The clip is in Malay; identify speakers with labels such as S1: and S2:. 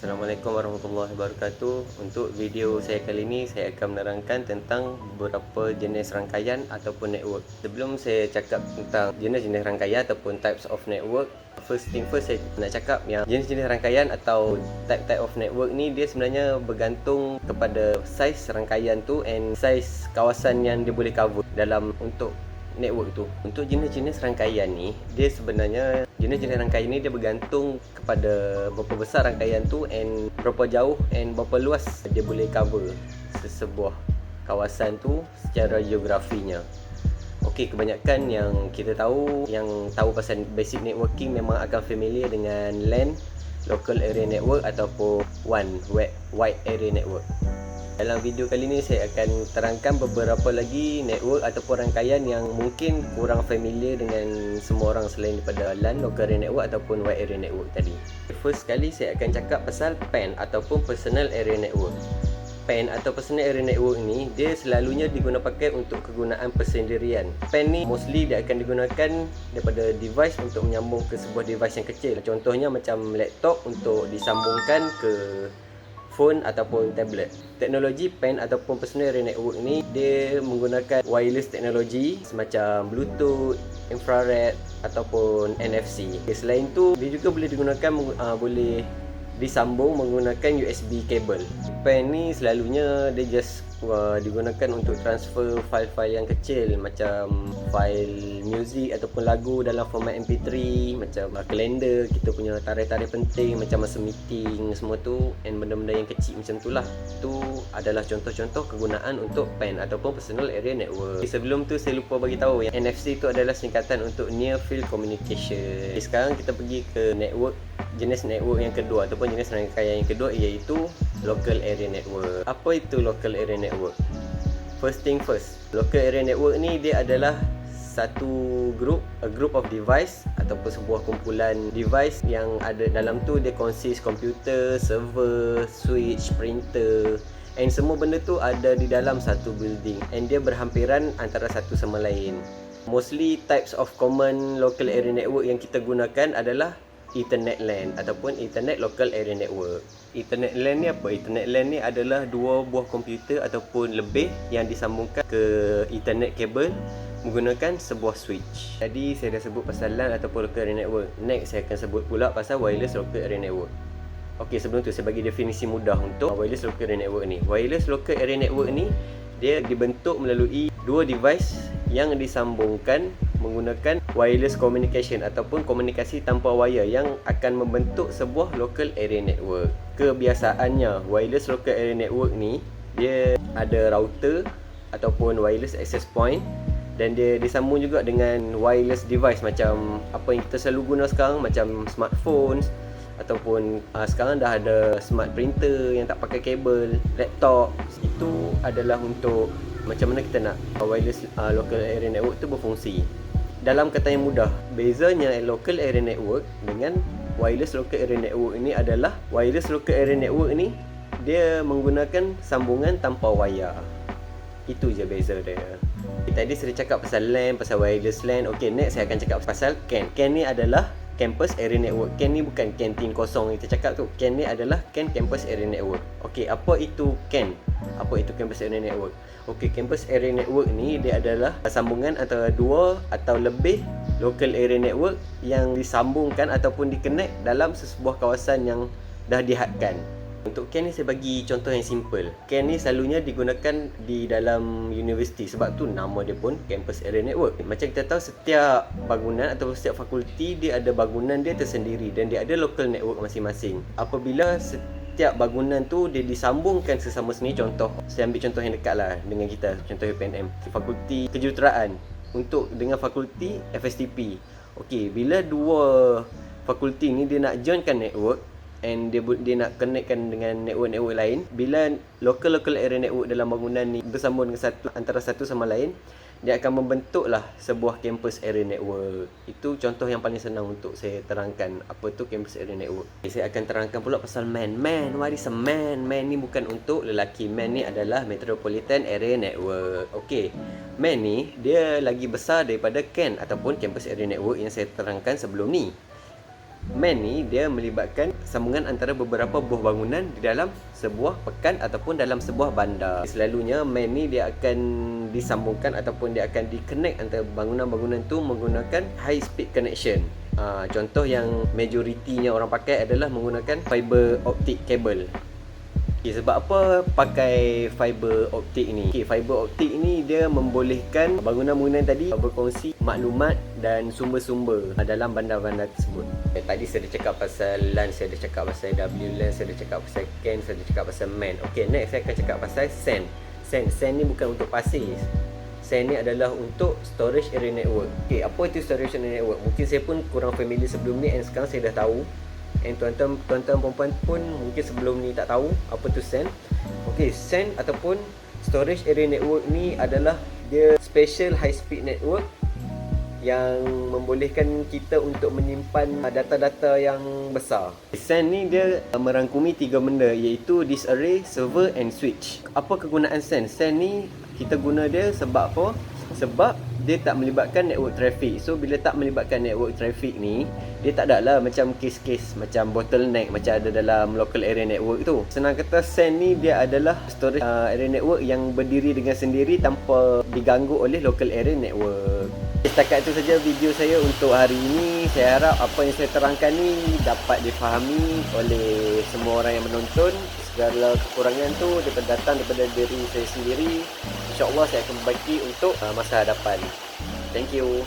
S1: Assalamualaikum warahmatullahi wabarakatuh. Untuk video saya kali ini, saya akan menerangkan tentang beberapa jenis rangkaian ataupun network. Sebelum saya cakap tentang jenis-jenis rangkaian ataupun types of network, first thing first, saya nak cakap yang jenis-jenis rangkaian atau type-type of network ni dia sebenarnya bergantung kepada saiz rangkaian tu and saiz kawasan yang dia boleh cover dalam untuk network tu. Untuk jenis-jenis rangkaian ni, dia sebenarnya jenis-jenis rangkaian ni dia bergantung kepada berapa besar rangkaian tu and berapa jauh and berapa luas dia boleh cover sesebuah kawasan tu secara geografinya. Okey, kebanyakan yang kita tahu, yang tahu pasal basic networking memang akan familiar dengan LAN, Local Area Network ataupun WAN, Wide Area Network. Dalam video kali ini saya akan terangkan beberapa lagi network ataupun rangkaian yang mungkin kurang familiar dengan semua orang selain daripada LAN, Local Area Network ataupun Wide Area Network tadi. First sekali saya akan cakap pasal PAN ataupun Personal Area Network. PAN atau Personal Area Network ni dia selalunya digunakan pakai untuk kegunaan persendirian. PAN ni mostly dia akan digunakan daripada device untuk menyambung ke sebuah device yang kecil. Contohnya macam laptop untuk disambungkan ke phone ataupun tablet. Teknologi PAN ataupun Personal Area Network ni dia menggunakan wireless teknologi semacam Bluetooth, infrared ataupun NFC. Selain tu dia juga boleh digunakan boleh disambung menggunakan USB cable. PAN ni selalunya dia just digunakan untuk transfer file-file yang kecil macam file music ataupun lagu dalam format MP3, macam kalender, kita punya tarikh-tarikh penting macam masa meeting semua tu, and benda-benda yang kecil macam tu lah. Tu adalah contoh-contoh kegunaan untuk PAN ataupun Personal Area Network. Sebelum tu saya lupa bagi tahu yang NFC tu adalah singkatan untuk Near Field Communication. Sekarang kita pergi ke jenis network yang kedua ataupun jenis rangkaian yang kedua, iaitu Local Area Network. Apa itu Local Area Network? First thing first, Local Area Network ni dia adalah satu a group of device ataupun sebuah kumpulan device yang ada dalam tu dia consist komputer, server, switch, printer, and semua benda tu ada di dalam satu building and dia berhampiran antara satu sama lain. Mostly types of common Local Area Network yang kita gunakan adalah Ethernet LAN ataupun Ethernet Local Area Network. Ethernet LAN ni apa? Ethernet LAN ni adalah dua buah komputer ataupun lebih yang disambungkan ke Ethernet kabel menggunakan sebuah switch. Jadi saya dah sebut pasal LAN ataupun Local Area Network. Next saya akan sebut pula pasal Wireless Local Area Network. Okey, sebelum tu saya bagi definisi mudah untuk Wireless Local Area Network ni. Wireless Local Area Network ni dia dibentuk melalui dua device yang disambungkan menggunakan wireless communication ataupun komunikasi tanpa wire yang akan membentuk sebuah local area network. Kebiasaannya wireless local area network ni dia ada router ataupun wireless access point dan dia disambung juga dengan wireless device macam apa yang kita selalu guna sekarang macam smartphones ataupun sekarang dah ada smart printer yang tak pakai kabel, laptop. Itu adalah untuk macam mana kita nak wireless local area network tu berfungsi. Dalam kata yang mudah, bezanya local area network dengan wireless local area network ini adalah wireless local area network ni dia menggunakan sambungan tanpa wire. Itu je beza dia. Tadi saya cakap pasal LAN, pasal wireless LAN. Okey, next saya akan cakap pasal CAN. CAN ni adalah Campus Area Network. CAN ni bukan kantin kosong yang kita cakap tu. CAN ni adalah CAN Campus Area Network. Okey, apa itu CAN? Apa itu Campus Area Network? Okey, Campus Area Network ni dia adalah sambungan antara dua atau lebih local area network yang disambungkan ataupun di-connect dalam sebuah kawasan yang dah dihadkan. Untuk CAN ni saya bagi contoh yang simple. CAN ni selalunya digunakan di dalam universiti sebab tu nama dia pun Campus Area Network. Macam kita tahu setiap bangunan atau setiap fakulti dia ada bangunan dia tersendiri dan dia ada local network masing-masing. Apabila setiap bangunan tu dia disambungkan sesama sendiri, contoh saya ambil contoh yang dekat lah dengan kita, contoh UPNM, Fakulti Kejuruteraan untuk dengan Fakulti FSTP. Okey, bila dua fakulti ni dia nak joinkan network and dia nak connectkan dengan network-network lain, bila local area network dalam bangunan ni bersambung dengan antara satu sama lain, dia akan membentuklah sebuah campus area network. Itu contoh yang paling senang untuk saya terangkan apa tu campus area network. Saya akan terangkan pula pasal MAN. MAN, what is a MAN? MAN ni bukan untuk lelaki. MAN ni adalah Metropolitan Area Network. Okey, MAN ni dia lagi besar daripada CAN ataupun campus area network yang saya terangkan sebelum ni. MAN ni dia melibatkan sambungan antara beberapa buah bangunan di dalam sebuah pekan ataupun dalam sebuah bandar. Selalunya MAN ni dia akan disambungkan ataupun dia akan di-connect antara bangunan-bangunan tu menggunakan high speed connection. Contoh yang majoritinya orang pakai adalah menggunakan fiber optic cable. Sebab apa pakai fiber optik ni? Fiber optik ni dia membolehkan bangunan-bangunan tadi berkongsi maklumat dan sumber-sumber dalam bandar-bandar tersebut. Tadi saya dah cakap pasal LAN, saya dah cakap pasal WLAN, saya dah cakap pasal CAN, saya dah cakap pasal MAN. Next saya akan cakap pasal SAN. SAN ni bukan untuk pasir. SAN ni adalah untuk Storage Area Network. Apa itu Storage Area Network? Mungkin saya pun kurang familiar sebelum ni, and sekarang saya dah tahu. And tuan-tuan perempuan pun mungkin sebelum ni tak tahu apa tu SAN. SAN ataupun Storage Area Network ni adalah dia special high speed network yang membolehkan kita untuk menyimpan data-data yang besar. SAN ni dia merangkumi 3 benda, iaitu disk array, server and switch. Apa kegunaan SAN? SAN ni kita guna dia sebab apa? Sebab dia tak melibatkan network traffic. So bila tak melibatkan network traffic ni, dia tak ada lah macam kes-kes macam bottleneck macam ada dalam local area network tu. Senang kata, SAN ni dia adalah storage area network yang berdiri dengan sendiri tanpa diganggu oleh local area network. Setakat itu saja video saya untuk hari ini. Saya harap apa yang saya terangkan ni dapat difahami oleh semua orang yang menonton. Segala kekurangan tu datang daripada diri saya sendiri. InsyaAllah saya akan perbaiki untuk masa hadapan. Thank you.